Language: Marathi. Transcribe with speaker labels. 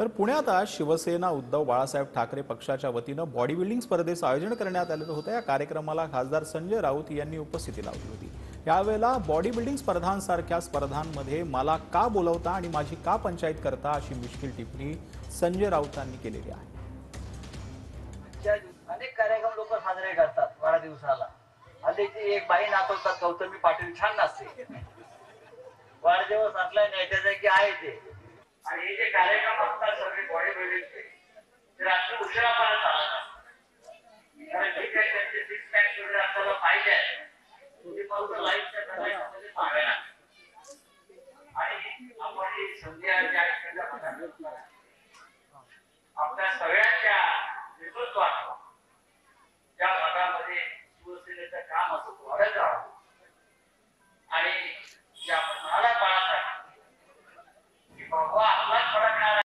Speaker 1: तर पुण्यात आज शिवसेना उद्धव बाळासाहेब ठाकरे पक्षाच्या वतीनं बॉडी बिल्डिंग स्पर्धेचं आयोजन करण्यात आलं होतं। या कार्यक्रमाला खासदार संजय राऊत यांनी उपस्थिती लावली होती। यावेळेला बॉडी बिल्डिंग स्पर्धांसारख्या स्पर्धांमध्ये मला का बोलवता आणि माझी का पंचायत करता अशी मिश्किल टिप्पणी संजय राऊतांनी केलेली आहे।
Speaker 2: अनेक कार्यक्रम लोक साजरे करतात वाढदिवसाला। हल्लीची एक बाई नाचवतात, गौतमी पाटील छान नाचते। वाढदिवस असला नाही की आहे ते। आणि हे जे कार्यक्रम असतात सगळे बॉडी बिल्डिंगचे ते रात्री उशिरापर्यंत असतात। कारण ठीक आहे, त्यांचे सिक्स पॅक वगैरे आपल्याला पाहिजे आहे, तुम्ही फक्त लाईव्हच्या मध्ये सांगायला। आणि आपण ही संधी आहे